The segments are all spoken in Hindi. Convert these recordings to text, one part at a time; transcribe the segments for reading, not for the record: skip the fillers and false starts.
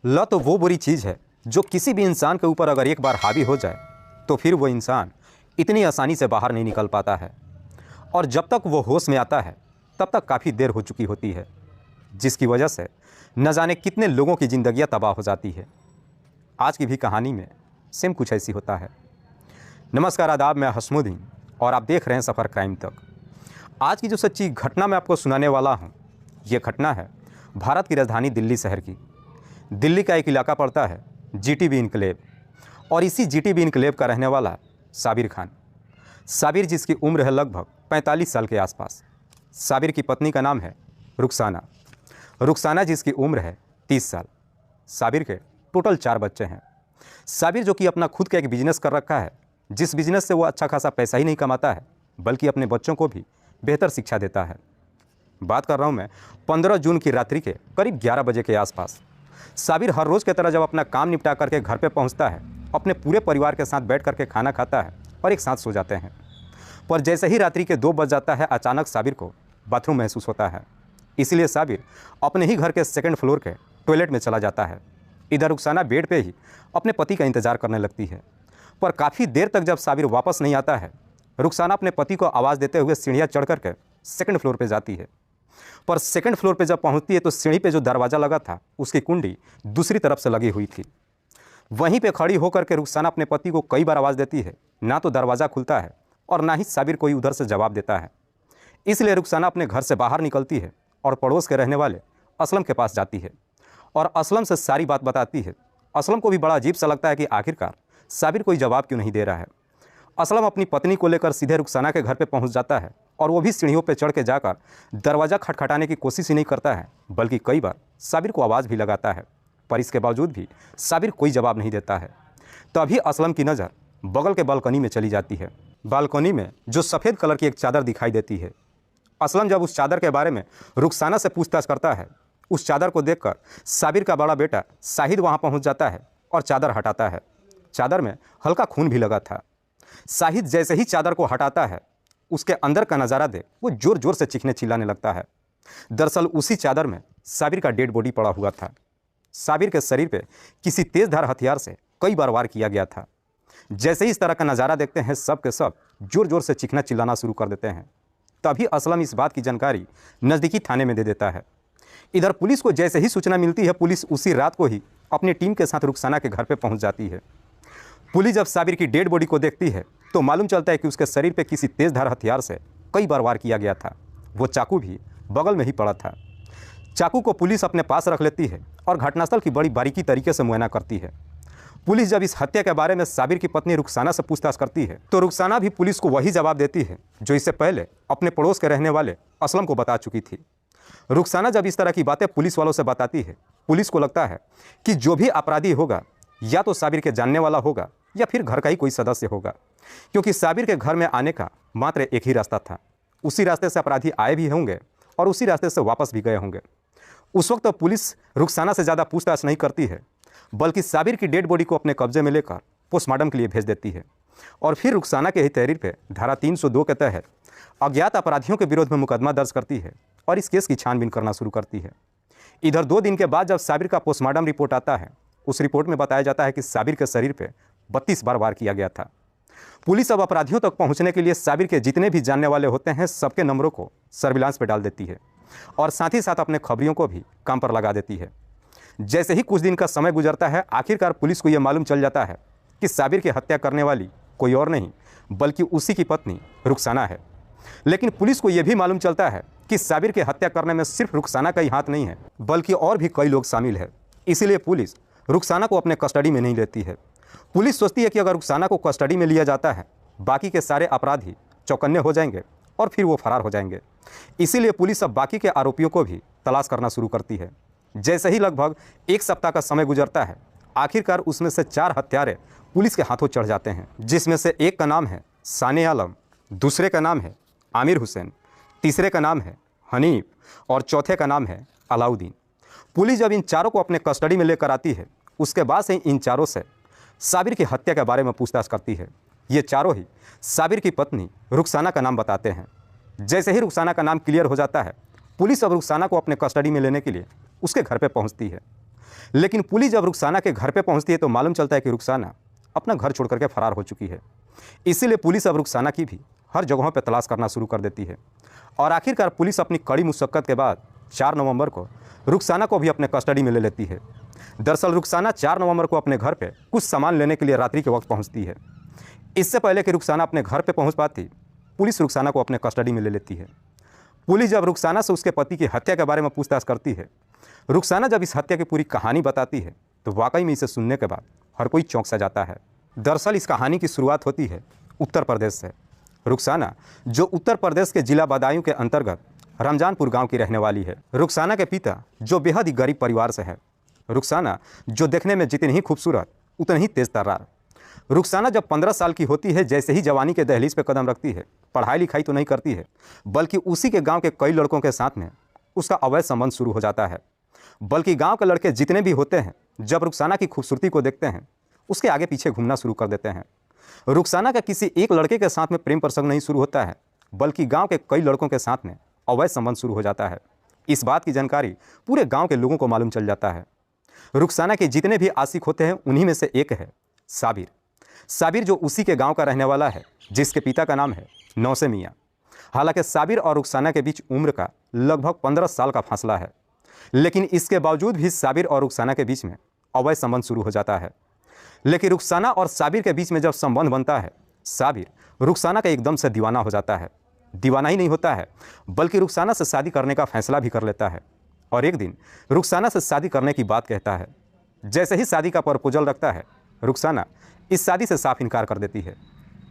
लत वो बुरी चीज़ है जो किसी भी इंसान के ऊपर अगर एक बार हावी हो जाए तो फिर वो इंसान इतनी आसानी से बाहर नहीं निकल पाता है, और जब तक वो होश में आता है तब तक काफ़ी देर हो चुकी होती है, जिसकी वजह से न जाने कितने लोगों की ज़िंदगियाँ तबाह हो जाती है। आज की भी कहानी में सेम कुछ ऐसी होता है। नमस्कार, आदाब, मैं हसमुद्दीन और आप देख रहे हैं सफ़र क्राइम तक। आज की जो सच्ची घटना मैं आपको सुनाने वाला हूँ, ये घटना है भारत की राजधानी दिल्ली शहर की। दिल्ली का एक इलाका पड़ता है जीटीबी इनक्लेव, और इसी जीटीबी इनक्लेव का रहने वाला है साबिर खान। साबिर जिसकी उम्र है लगभग 45 साल के आसपास। साबिर की पत्नी का नाम है रुखसाना। रुखसाना जिसकी उम्र है 30 साल। साबिर के टोटल 4 बच्चे हैं। साबिर जो कि अपना खुद का एक बिजनेस कर रखा है, जिस बिजनेस से वो अच्छा खासा पैसा ही नहीं कमाता है बल्कि अपने बच्चों को भी बेहतर शिक्षा देता है। बात कर रहा हूँ मैं 15 जून की रात्रि के करीब 11 बजे के आसपास। साबिर हर रोज़ की तरह जब अपना काम निपटा करके घर पे पहुँचता है, अपने पूरे परिवार के साथ बैठ करके खाना खाता है और एक साथ सो जाते हैं। पर जैसे ही रात्रि के 2 बज जाता है, अचानक साबिर को बाथरूम महसूस होता है। इसलिए साबिर अपने ही घर के सेकंड फ्लोर के टॉयलेट में चला जाता है। इधर रुखसाना बेड पे ही अपने पति का इंतज़ार करने लगती है। पर काफ़ी देर तक जब साबिर वापस नहीं आता है, रुखसाना अपने पति को आवाज़ देते हुए सीढ़ियाँ चढ़ करके सेकंड फ्लोर पे जाती है। पर सेकंड फ्लोर पे जब पहुंचती है तो सीढ़ी पे जो दरवाज़ा लगा था उसकी कुंडी दूसरी तरफ से लगी हुई थी। वहीं पे खड़ी होकर के रुखसाना अपने पति को कई बार आवाज़ देती है, ना तो दरवाज़ा खुलता है और ना ही साबिर कोई उधर से जवाब देता है। इसलिए रुखसाना अपने घर से बाहर निकलती है और पड़ोस के रहने वाले असलम के पास जाती है और असलम से सारी बात बताती है। असलम को भी बड़ा अजीब सा लगता है कि आखिरकार साबिर कोई जवाब क्यों नहीं दे रहा है। असलम अपनी पत्नी को लेकर सीधे रुखसाना के घर पे पहुंच जाता है और वो भी सीढ़ियों पे चढ़ के जाकर दरवाज़ा खटखटाने की कोशिश ही नहीं करता है बल्कि कई बार साबिर को आवाज़ भी लगाता है, पर इसके बावजूद भी साबिर कोई जवाब नहीं देता है। तभी असलम की नज़र बगल के बालकनी में चली जाती है। बालकनी में जो सफ़ेद कलर की एक चादर दिखाई देती है। असलम जब उस चादर के बारे में रुखसाना से पूछताछ करता है, उस चादर को देखकर साबिर का बड़ा बेटा शाहिद वहाँ पहुँच जाता है और चादर हटाता है। चादर में हल्का खून भी लगा था। शाहिद जैसे ही चादर को हटाता है, उसके अंदर का नज़ारा देख वो ज़ोर ज़ोर से चीखने चिल्लाने लगता है। दरअसल उसी चादर में साबिर का डेड बॉडी पड़ा हुआ था। साबिर के शरीर पे किसी तेज़धार हथियार से कई बार वार किया गया था। जैसे ही इस तरह का नज़ारा देखते हैं, सब के सब ज़ोर ज़ोर से चीखना चिल्लाना शुरू कर देते हैं। तभी असलम इस बात की जानकारी नज़दीकी थाने में दे देता है। इधर पुलिस को जैसे ही सूचना मिलती है, पुलिस उसी रात को ही अपनी टीम के साथ रुखसाना के घर पर पहुँच जाती है। पुलिस जब साबिर की डेड बॉडी को देखती है तो मालूम चलता है कि उसके शरीर पे किसी तेज़धार हथियार से कई बार वार किया गया था। वो चाकू भी बगल में ही पड़ा था। चाकू को पुलिस अपने पास रख लेती है और घटनास्थल की बड़ी बारीकी तरीके से मुआयना करती है। पुलिस जब इस हत्या के बारे में साबिर की पत्नी रुखसाना से पूछताछ करती है तो रुखसाना भी पुलिस को वही जवाब देती है जो इससे पहले अपने पड़ोस के रहने वाले असलम को बता चुकी थी। रुखसाना जब इस तरह की बातें पुलिस वालों से बताती है, पुलिस को लगता है कि जो भी अपराधी होगा या तो साबिर के जानने वाला होगा या फिर घर का ही कोई सदस्य होगा, क्योंकि साबिर के घर में आने का मात्र एक ही रास्ता था। उसी रास्ते से अपराधी आए भी होंगे और उसी रास्ते से वापस भी गए होंगे। उस वक्त तो पुलिस रुखसाना से ज़्यादा पूछताछ नहीं करती है बल्कि साबिर की डेड बॉडी को अपने कब्जे में लेकर पोस्टमार्टम के लिए भेज देती है और फिर रुखसाना के ही तहरीर पर धारा 302 के तहत अज्ञात अपराधियों के विरोध में मुकदमा दर्ज करती है और इस केस की छानबीन करना शुरू करती है। इधर 2 दिन के बाद जब साबिर का पोस्टमार्टम रिपोर्ट आता है, उस रिपोर्ट में बताया जाता है कि साबिर के शरीर पे 32 बार वार किया गया था। पुलिस अब अपराधियों तक पहुंचने के लिए साबिर के जितने भी जानने वाले होते हैं सबके नंबरों को सर्विलांस पे डाल देती है और साथ ही साथ अपने खबरियों को भी काम पर लगा देती है। जैसे ही कुछ दिन का समय गुजरता है, आखिरकार पुलिस को यह मालूम चल जाता है कि साबिर की हत्या करने वाली कोई और नहीं बल्कि उसी की पत्नी रुखसाना है। लेकिन पुलिस को यह भी मालूम चलता है कि साबिर की हत्या करने में सिर्फ रुखसाना का ही हाथ नहीं है बल्कि और भी कई लोग शामिल है। इसीलिए पुलिस रुखसाना को अपने कस्टडी में नहीं लेती है। पुलिस सोचती है कि अगर रुखसाना को कस्टडी में लिया जाता है, बाकी के सारे अपराधी चौकन्ने हो जाएंगे और फिर वो फरार हो जाएंगे। इसीलिए पुलिस अब बाकी के आरोपियों को भी तलाश करना शुरू करती है। जैसे ही लगभग 1 सप्ताह का समय गुजरता है, आखिरकार उसमें से 4 हत्यारे पुलिस के हाथों चढ़ जाते हैं, जिसमें से एक का नाम है साने आलम, दूसरे का नाम है आमिर हुसैन, तीसरे का नाम है हनीफ और चौथे का नाम है अलाउद्दीन। पुलिस जब इन चारों को अपने कस्टडी में लेकर आती है, उसके बाद से इन चारों से साबिर की हत्या के बारे में पूछताछ करती है। ये चारों ही साबिर की पत्नी रुखसाना का नाम बताते हैं। जैसे ही रुखसाना का नाम क्लियर हो जाता है, पुलिस अब रुखसाना को अपने कस्टडी में लेने के लिए उसके घर पर पहुंचती है। लेकिन पुलिस जब रुखसाना के घर पे पहुंचती है तो मालूम चलता है कि रुखसाना अपना घर छोड़ करके फरार हो चुकी है। इसीलिए पुलिस अब रुखसाना की भी हर जगहों पर तलाश करना शुरू कर देती है और आखिरकार पुलिस अपनी कड़ी मुशक्कत के बाद 4 नवंबर को रुखसाना को भी अपने कस्टडी में ले लेती है। दरअसल रुखसाना 4 नवंबर को अपने घर पे कुछ सामान लेने के लिए रात्रि के वक्त पहुंचती है। इससे पहले कि रुखसाना अपने घर पे पहुंच पाती, पुलिस रुखसाना को अपने कस्टडी में ले लेती है। पुलिस जब रुखसाना से उसके पति की हत्या के बारे में पूछताछ करती है, रुखसाना जब इस हत्या की पूरी कहानी बताती है तो वाकई में इसे सुनने के बाद हर कोई चौंक सा जाता है। दरअसल इस कहानी की शुरुआत होती है उत्तर प्रदेश से। रुखसाना जो उत्तर प्रदेश के जिला बदायूं के अंतर्गत रमजानपुर गांव की रहने वाली है। रुखसाना के पिता जो बेहद ही गरीब परिवार से है। रुखसाना जो देखने में जितनी ही खूबसूरत उतनी ही तेज तर्रार। रुखसाना जब 15 साल की होती है, जैसे ही जवानी के दहलीज पे कदम रखती है, पढ़ाई लिखाई तो नहीं करती है बल्कि उसी के गांव के कई लड़कों के साथ में उसका अवैध संबंध शुरू हो जाता है। बल्कि गांव के लड़के जितने भी होते हैं जब रुखसाना की खूबसूरती को देखते हैं उसके आगे पीछे घूमना शुरू कर देते हैं। रुखसाना का किसी एक लड़के के साथ में प्रेम प्रसंग नहीं शुरू होता है बल्कि गांव के कई लड़कों के साथ में अवैध संबंध शुरू हो जाता है। इस बात की जानकारी पूरे गांव के लोगों को मालूम चल जाता है। रुखसाना के जितने भी आशिक होते हैं उन्हीं में से एक है साबिर। साबिर जो उसी के गांव का रहने वाला है, जिसके पिता का नाम है नौसे मियाँ। हालांकि साबिर और रुखसाना के बीच उम्र का लगभग 15 साल का फासला है, लेकिन इसके बावजूद भी साबिर और रुखसाना के बीच में अवैध संबंध शुरू हो जाता है। लेकिन रुखसाना और साबिर के बीच में जब संबंध बनता है, साबिर रुखसाना का एकदम से दीवाना हो जाता है। दीवाना ही नहीं होता है बल्कि रुखसाना से शादी करने का फैसला भी कर लेता है और एक दिन रुखसाना से शादी करने की बात कहता है। जैसे ही शादी का प्रपोजल रखता है, रुखसाना इस शादी से साफ इनकार कर देती है।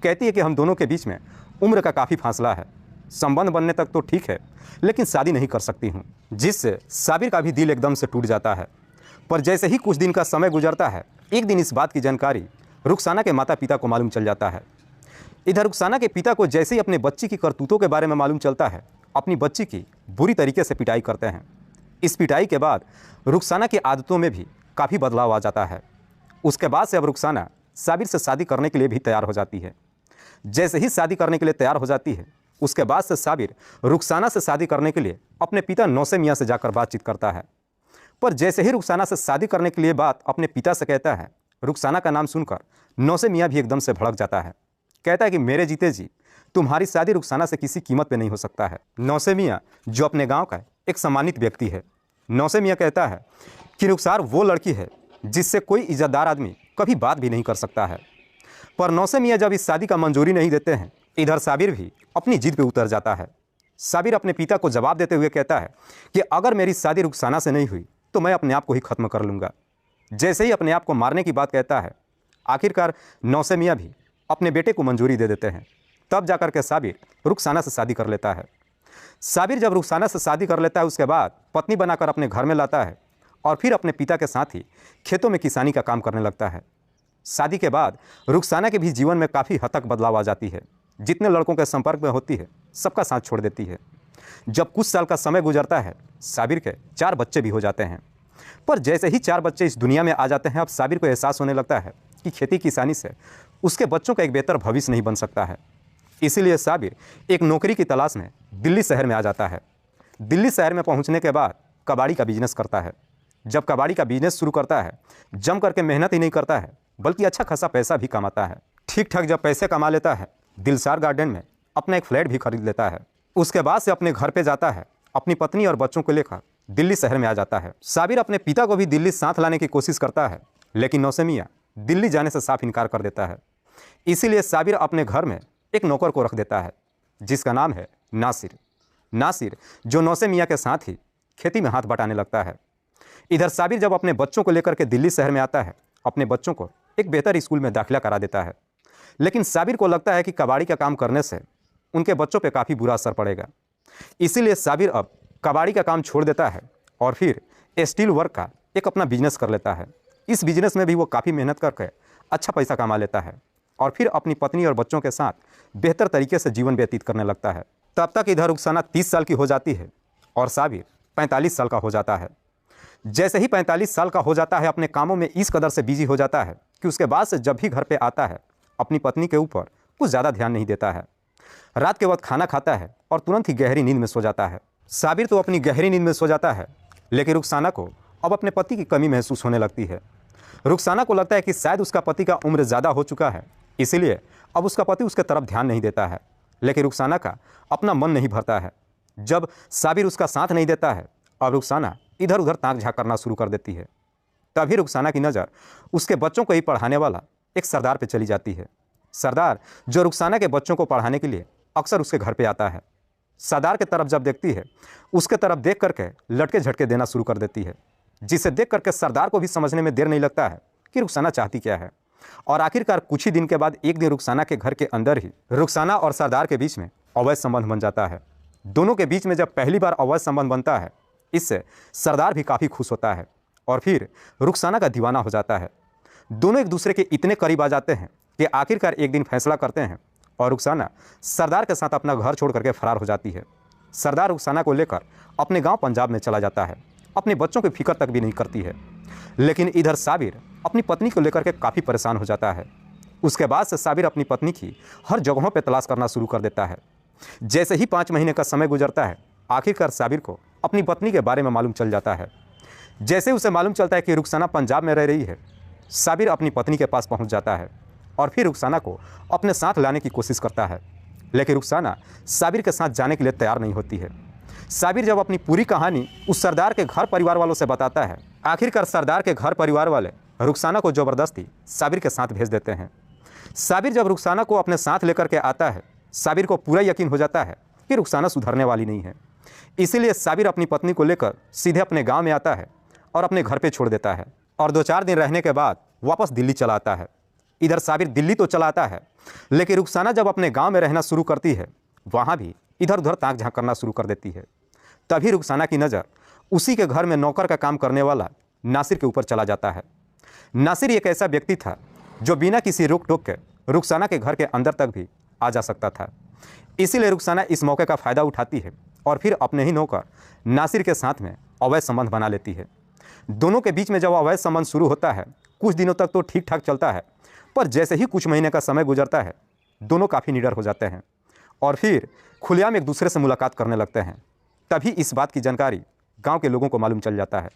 कहती है कि हम दोनों के बीच में उम्र का काफ़ी फासला है, संबंध बनने तक तो ठीक है लेकिन शादी नहीं कर सकती हूँ, जिससे साबिर का भी दिल एकदम से टूट जाता है। पर जैसे ही कुछ दिन का समय गुजरता है, एक दिन इस बात की जानकारी रुखसाना के माता पिता को मालूम चल जाता है। इधर रुखसाना के पिता को जैसे ही अपने बच्ची की करतूतों के बारे में मालूम चलता है, अपनी बच्ची की बुरी तरीके से पिटाई करते हैं। इस पिटाई के बाद रुखसाना की आदतों में भी काफ़ी बदलाव आ जाता है। उसके बाद से अब रुखसाना साबिर से शादी करने के लिए भी तैयार हो जाती है। जैसे ही शादी करने के लिए तैयार हो जाती है, उसके बाद से साबिर रुखसाना से शादी करने के लिए अपने पिता नौसे मियाँ से जाकर बातचीत करता है। पर जैसे ही रुखसाना से शादी करने के लिए बात अपने पिता से कहता है, रुखसाना का नाम सुनकर नौसे मियाँ भी एकदम से भड़क जाता है। कहता है कि मेरे जीते जी तुम्हारी शादी रुखसाना से किसी कीमत पे नहीं हो सकता है। नौसे मियाँ जो अपने गांव का एक सम्मानित व्यक्ति है, नौसे मियाँ कहता है कि रुखसार वो लड़की है जिससे कोई इज्जतदार आदमी कभी बात भी नहीं कर सकता है। पर नौसे मियाँ जब इस शादी का मंजूरी नहीं देते हैं, इधर साबिर भी अपनी जिद पे उतर जाता है। साबिर अपने पिता को जवाब देते हुए कहता है कि अगर मेरी शादी रुखसाना से नहीं हुई तो मैं अपने आप को ही ख़त्म कर लूँगा। जैसे ही अपने आप को मारने की बात कहता है, आखिरकार नौसे मियाँ भी अपने बेटे को मंजूरी दे देते हैं। तब जाकर के साबिर रुखसाना से शादी कर लेता है। साबिर जब रुखसाना से शादी कर लेता है, उसके बाद पत्नी बनाकर अपने घर में लाता है और फिर अपने पिता के साथ ही खेतों में किसानी का काम करने लगता है। शादी के बाद रुखसाना के भी जीवन में काफ़ी हद तक बदलाव आ जाती है। जितने लड़कों के संपर्क में होती है, सबका साथ छोड़ देती है। जब कुछ साल का समय गुजरता है, साबिर के 4 बच्चे भी हो जाते हैं। पर जैसे ही 4 बच्चे इस दुनिया में आ जाते हैं, अब साबिर को एहसास होने लगता है कि खेती किसानी से उसके बच्चों का एक बेहतर भविष्य नहीं बन सकता है। इसीलिए साबिर एक नौकरी की तलाश में दिल्ली शहर में आ जाता है। दिल्ली शहर में पहुंचने के बाद कबाड़ी का बिजनेस करता है। जब कबाड़ी का बिजनेस शुरू करता है, जम करके मेहनत ही नहीं करता है बल्कि अच्छा खासा पैसा भी कमाता है। ठीक ठाक जब पैसे कमा लेता है, दिलसार गार्डन में अपना एक फ्लैट भी खरीद लेता है। उसके बाद से अपने घर पे जाता है, अपनी पत्नी और बच्चों को लेकर दिल्ली शहर में आ जाता है। साबिर अपने पिता को भी दिल्ली साथ लाने की कोशिश करता है, लेकिन नौसे मियाँ दिल्ली जाने से साफ इनकार कर देता है। इसीलिए साबिर अपने घर में एक नौकर को रख देता है जिसका नाम है नासिर। नासिर जो नौसे मियाँ के साथ ही खेती में हाथ बटाने लगता है। इधर साबिर जब अपने बच्चों को लेकर के दिल्ली शहर में आता है, अपने बच्चों को एक बेहतर स्कूल में दाखिला करा देता है। लेकिन साबिर को लगता है कि कबाड़ी का काम करने से उनके बच्चों पे काफ़ी बुरा असर पड़ेगा। इसीलिए साबिर अब कबाड़ी का काम छोड़ देता है और फिर स्टील वर्क का एक अपना बिजनेस कर लेता है। इस बिजनेस में भी वो काफ़ी मेहनत करके अच्छा पैसा कमा लेता है और फिर अपनी पत्नी और बच्चों के साथ बेहतर तरीके से जीवन व्यतीत करने लगता है। तब तक इधर रुखसाना 30 साल की हो जाती है और साबिर 45 साल का हो जाता है। जैसे ही 45 साल का हो जाता है, अपने कामों में इस कदर से बिजी हो जाता है कि उसके बाद से जब भी घर पे आता है, अपनी पत्नी के ऊपर कुछ ज़्यादा ध्यान नहीं देता है। रात के वक्त खाना खाता है और तुरंत ही गहरी नींद में सो जाता है। साबिर तो अपनी गहरी नींद में सो जाता है, लेकिन रुखसाना को अब अपने पति की कमी महसूस होने लगती है। रुखसाना को लगता है कि शायद उसका पति का उम्र ज़्यादा हो चुका है, इसीलिए अब उसका पति उसके तरफ ध्यान नहीं देता है। लेकिन रुखसाना का अपना मन नहीं भरता है। जब साबिर उसका साथ नहीं देता है, अब रुखसाना इधर उधर ताक झाँक करना शुरू कर देती है। तभी रुखसाना की नज़र उसके बच्चों को ही पढ़ाने वाला एक सरदार पे चली जाती है। सरदार जो रुखसाना के बच्चों को पढ़ाने के लिए अक्सर उसके घर पे आता है। सरदार के तरफ जब देखती है, उसके तरफ देख करके लटके झटके देना शुरू कर देती है, जिसे देख करके सरदार को भी समझने में देर नहीं लगता है कि रुखसाना चाहती क्या है। और आखिरकार कुछ ही दिन के बाद एक दिन रुखसाना के घर के अंदर ही रुखसाना और सरदार के बीच में अवैध संबंध बन जाता है। दोनों के बीच में जब पहली बार अवैध संबंध बनता है, इससे सरदार भी काफ़ी खुश होता है और फिर रुखसाना का दीवाना हो जाता है। दोनों एक दूसरे के इतने करीब आ जाते हैं कि आखिरकार एक दिन फैसला करते हैं और रुखसाना सरदार के साथ अपना घर छोड़ करके फरार हो जाती है। सरदार रुखसाना को लेकर अपने गांव पंजाब में चला जाता है, अपने बच्चों की फिक्र तक भी नहीं करती है। लेकिन इधर साबिर अपनी पत्नी को लेकर के काफ़ी परेशान हो जाता है। उसके बाद से साबिर अपनी पत्नी की हर जगहों पर तलाश करना शुरू कर देता है। जैसे ही 5 महीने का समय गुजरता है, आखिरकार साबिर को अपनी पत्नी के बारे में मालूम चल जाता है। जैसे उसे मालूम चलता है कि रुखसाना पंजाब में रह रही है, साबिर अपनी पत्नी के पास पहुंच जाता है और फिर रुखसाना को अपने साथ लाने की कोशिश करता है। लेकिन रुखसाना साबिर के साथ जाने के लिए तैयार नहीं होती है। साबिर जब अपनी पूरी कहानी उस सरदार के घर परिवार वालों से बताता है, आखिरकार सरदार के घर परिवार वाले रुखसाना को ज़बरदस्ती साबिर के साथ भेज देते हैं। साबिर जब रुखसाना को अपने साथ लेकर के आता है, साबिर को पूरा यकीन हो जाता है कि रुखसाना सुधरने वाली नहीं है। इसीलिए साबिर अपनी पत्नी को लेकर सीधे अपने गाँव में आता है और अपने घर पर छोड़ देता है और 2-4 दिन रहने के बाद वापस दिल्ली चला आता है। इधर साबिर दिल्ली तो चला आता है, लेकिन रुखसाना जब अपने गांव में रहना शुरू करती है, वहां भी इधर उधर ताक झांक करना शुरू कर देती है। तभी रुखसाना की नज़र उसी के घर में नौकर का काम करने वाला नासिर के ऊपर चला जाता है। नासिर एक ऐसा व्यक्ति था जो बिना किसी रोक टोक के रुखसाना के घर के अंदर तक भी आ जा सकता था। इसीलिए रुखसाना इस मौके का फ़ायदा उठाती है और फिर अपने ही नौकर नासिर के साथ में अवैध संबंध बना लेती है। दोनों के बीच में जब अवैध संबंध शुरू होता है, कुछ दिनों तक तो ठीक ठाक चलता है, पर जैसे ही कुछ महीने का समय गुजरता है, दोनों काफ़ी निडर हो जाते हैं और फिर खुलेआम एक दूसरे से मुलाकात करने लगते हैं। तभी इस बात की जानकारी गांव के लोगों को मालूम चल जाता है।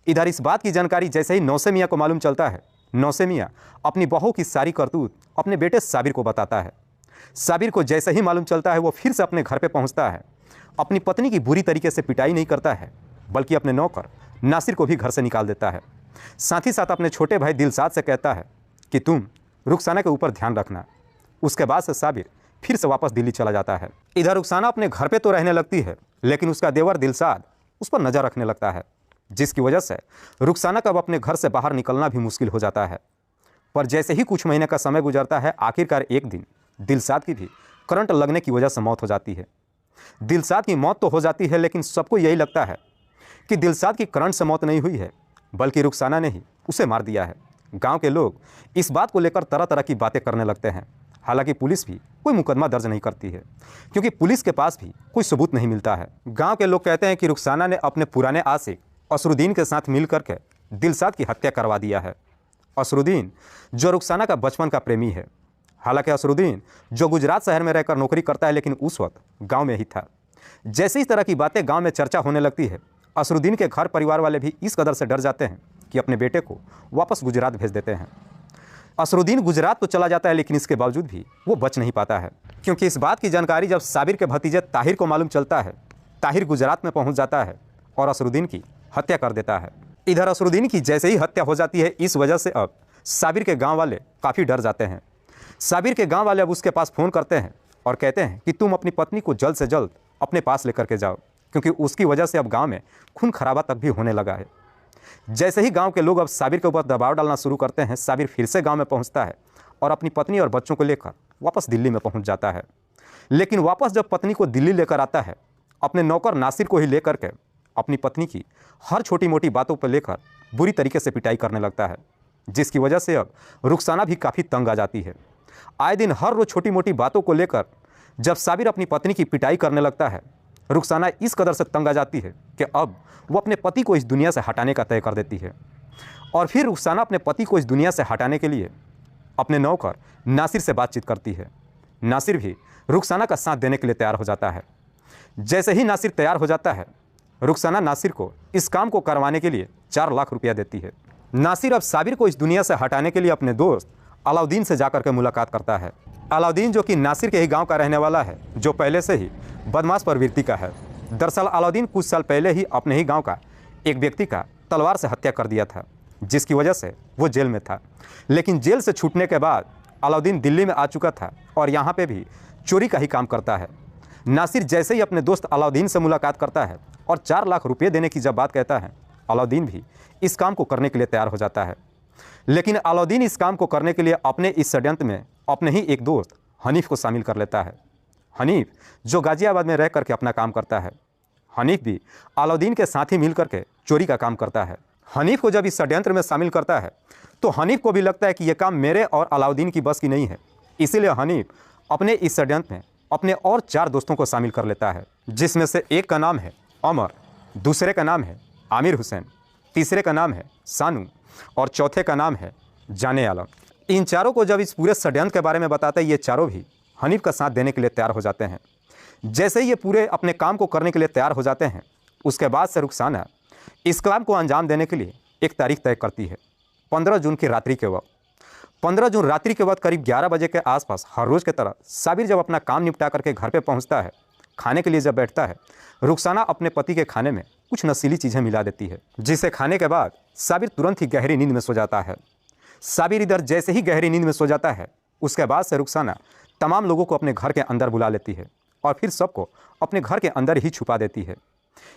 इधर इस बात की जानकारी जैसे ही नौसे मियाँ को मालूम चलता है, नौसे मियाँ अपनी बहू की सारी करतूत अपने बेटे साबिर को बताता है। साबिर को जैसे ही मालूम चलता है, वो फिर से अपने घर पर पहुँचता है। अपनी पत्नी की बुरी तरीके से पिटाई नहीं करता है, बल्कि अपने नौकर नासिर को भी घर से निकाल देता है। साथ ही साथ अपने छोटे भाई दिलशाद से कहता है कि तुम रुखसाना के ऊपर ध्यान रखना। उसके बाद से साबिर फिर से वापस दिल्ली चला जाता है। इधर रुखसाना अपने घर पे तो रहने लगती है, लेकिन उसका देवर दिलशाद उस पर नज़र रखने लगता है, जिसकी वजह से रुखसाना का अब अपने घर से बाहर निकलना भी मुश्किल हो जाता है। पर जैसे ही कुछ महीने का समय गुजरता है, आखिरकार एक दिन दिलशाद की भी करंट लगने की वजह से मौत हो जाती है। दिलशाद की मौत तो हो जाती है, लेकिन सबको यही लगता है कि दिलशाद की करंट से मौत नहीं हुई है, बल्कि रुखसाना ने ही उसे मार दिया है। गांव के लोग इस बात को लेकर तरह तरह की बातें करने लगते हैं। हालांकि पुलिस भी कोई मुकदमा दर्ज नहीं करती है, क्योंकि पुलिस के पास भी कोई सबूत नहीं मिलता है। गांव के लोग कहते हैं कि रुखसाना ने अपने पुराने आशिक असरुद्दीन के साथ मिल करके दिलशाद की हत्या करवा दिया है। असरुद्दीन जो रुखसाना का बचपन का प्रेमी है। हालांकि असरुद्दीन जो गुजरात शहर में रहकर नौकरी करता है, लेकिन उस वक्त गाँव में ही था। जैसे इस तरह की बातें गाँव में चर्चा होने लगती है, असरुद्दीन के घर परिवार वाले भी इस कदर से डर जाते हैं कि अपने बेटे को वापस गुजरात भेज देते हैं। असरुद्दीन गुजरात तो चला जाता है, लेकिन इसके बावजूद भी वो बच नहीं पाता है, क्योंकि इस बात की जानकारी जब साबिर के भतीजे ताहिर को मालूम चलता है, ताहिर गुजरात में पहुंच जाता है और असरुद्दीन की हत्या कर देता है। इधर असरुद्दीन की जैसे ही हत्या हो जाती है, इस वजह से अब साबिर के गाँव वाले काफ़ी डर जाते हैं। साबिर के गाँव वाले अब उसके पास फ़ोन करते हैं और कहते हैं कि तुम अपनी पत्नी को जल्द से जल्द अपने पास लेकर के जाओ, क्योंकि उसकी वजह से अब गांव में खून खराबा तक भी होने लगा है। जैसे ही गांव के लोग अब साबिर के ऊपर दबाव डालना शुरू करते हैं, साबिर फिर से गांव में पहुंचता है और अपनी पत्नी और बच्चों को लेकर वापस दिल्ली में पहुंच जाता है। लेकिन वापस जब पत्नी को दिल्ली लेकर आता है, अपने नौकर नासिर को ही लेकर के अपनी पत्नी की हर छोटी मोटी बातों पर लेकर बुरी तरीके से पिटाई करने लगता है, जिसकी वजह से अब रुखसाना भी काफ़ी तंग आ जाती है। आए दिन हर रोज़ छोटी मोटी बातों को लेकर जब साबिर अपनी पत्नी की पिटाई करने लगता है, रुखसाना इस कदर से तंग आ जाती है कि अब वो अपने पति को इस दुनिया से हटाने का तय कर देती है। और फिर रुखसाना अपने पति को इस दुनिया से हटाने के लिए अपने नौकर नासिर से बातचीत करती है। नासिर भी रुखसाना का साथ देने के लिए तैयार हो जाता है। जैसे ही नासिर तैयार हो जाता है, रुखसाना नासिर को इस काम को करवाने के लिए 4 लाख रुपया देती है। नासिर अब साबिर को इस दुनिया से हटाने के लिए अपने दोस्त अलाउद्दीन से जाकर के मुलाकात करता है। अलाउद्दीन जो कि नासिर के ही गांव का रहने वाला है, जो पहले से ही बदमाश प्रवृत्ति का है। दरअसल अलाउद्दीन कुछ साल पहले ही अपने ही गांव का एक व्यक्ति का तलवार से हत्या कर दिया था, जिसकी वजह से वो जेल में था। लेकिन जेल से छूटने के बाद अलाउद्दीन दिल्ली में आ चुका था और यहाँ पे भी चोरी का ही काम करता है। नासिर जैसे ही अपने दोस्त अलाउद्दीन से मुलाकात करता है और 4 लाख रुपये देने की जब बात कहता है, अलाउद्दीन भी इस काम को करने के लिए तैयार हो जाता है। लेकिन अलाउद्दीन इस काम को करने के लिए अपने इस षड्यंत्र में अपने ही एक दोस्त हनीफ को शामिल कर लेता है। हनीफ जो गाजियाबाद में रह करके अपना काम करता है। हनीफ भी अलाउद्दीन के साथ ही मिल करके चोरी का काम करता है। हनीफ को जब इस षड्यंत्र में शामिल करता है तो हनीफ को भी लगता है कि यह काम मेरे और अलाउद्दीन की बस की नहीं है। इसीलिए हनीफ अपने इस षड्यंत्र में अपने और 4 दोस्तों को शामिल कर लेता है, जिसमें से एक का नाम है अमर, दूसरे का नाम है आमिर हुसैन, तीसरे का नाम है सानू और चौथे का नाम है जाने आलम। इन चारों को जब इस पूरे षड्यंत्र के बारे में बताते हैं, ये चारों भी हनीफ का साथ देने के लिए तैयार हो जाते हैं। जैसे ही ये पूरे अपने काम को करने के लिए तैयार हो जाते हैं, उसके बाद से रुखसाना इस काम को अंजाम देने के लिए एक तारीख तय करती है। 15 जून की रात्रि के वक्त 15 जून रात्रि के वक्त करीब 11 बजे के आसपास हर रोज़ की तरह साबिर जब अपना काम निपटा करके घर पे पहुंचता है, खाने के लिए जब बैठता है, रुखसाना अपने पति के खाने में कुछ नशीली चीज़ें मिला देती है, जिसे खाने के बाद साबिर तुरंत ही गहरी नींद में सो जाता है। साबिर इधर जैसे ही गहरी नींद में सो जाता है, उसके बाद से रुखसाना तमाम लोगों को अपने घर के अंदर बुला लेती है और फिर सबको अपने घर के अंदर ही छुपा देती है।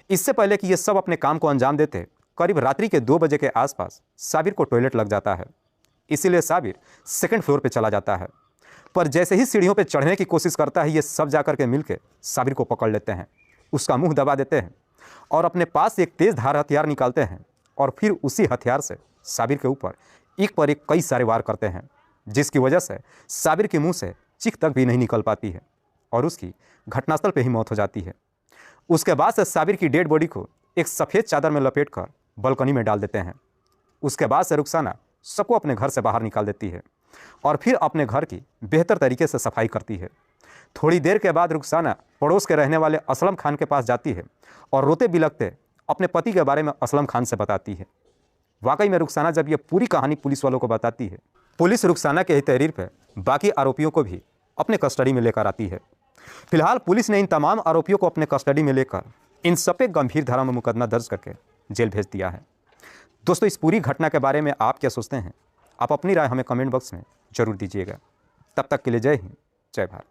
इससे पहले कि ये सब अपने काम को अंजाम देते, करीब रात्रि के 2 बजे के आसपास साबिर को टॉयलेट लग जाता है। इसीलिए साबिर 2nd फ्लोर पे चला जाता है, पर जैसे ही सीढ़ियों पे चढ़ने की कोशिश करता है, ये सब जाकर के मिलके साबिर को पकड़ लेते हैं, उसका मुंह दबा देते हैं और अपने पास एक तेज़ धार हथियार निकालते हैं और फिर उसी हथियार से साबिर के ऊपर एक पर एक कई सारे वार करते हैं, जिसकी वजह से साबिर के मुंह से चीख तक भी नहीं निकल पाती है और उसकी घटनास्थल पर ही मौत हो जाती है। उसके बाद से साबिर की डेड बॉडी को एक सफ़ेद चादर में लपेटकर बालकनी में डाल देते हैं। उसके बाद से रुखसाना सबको अपने घर से बाहर निकाल देती है और फिर अपने घर की बेहतर तरीके से सफाई करती है। थोड़ी देर के बाद रुखसाना पड़ोस के रहने वाले असलम खान के पास जाती है और रोते बिलखते अपने पति के बारे में असलम खान से बताती है। वाकई में रुखसाना जब ये पूरी कहानी पुलिस वालों को बताती है, पुलिस रुखसाना के ही तहरीर पर बाकी आरोपियों को भी अपने कस्टडी में लेकर आती है। फिलहाल पुलिस ने इन तमाम आरोपियों को अपने कस्टडी में लेकर इन सब पे गंभीर धारा में मुकदमा दर्ज करके जेल भेज दिया है। दोस्तों, इस पूरी घटना के बारे में आप क्या सोचते हैं? आप अपनी राय हमें कमेंट बॉक्स में ज़रूर दीजिएगा। तब तक के लिए जय हिंद, जय भारत।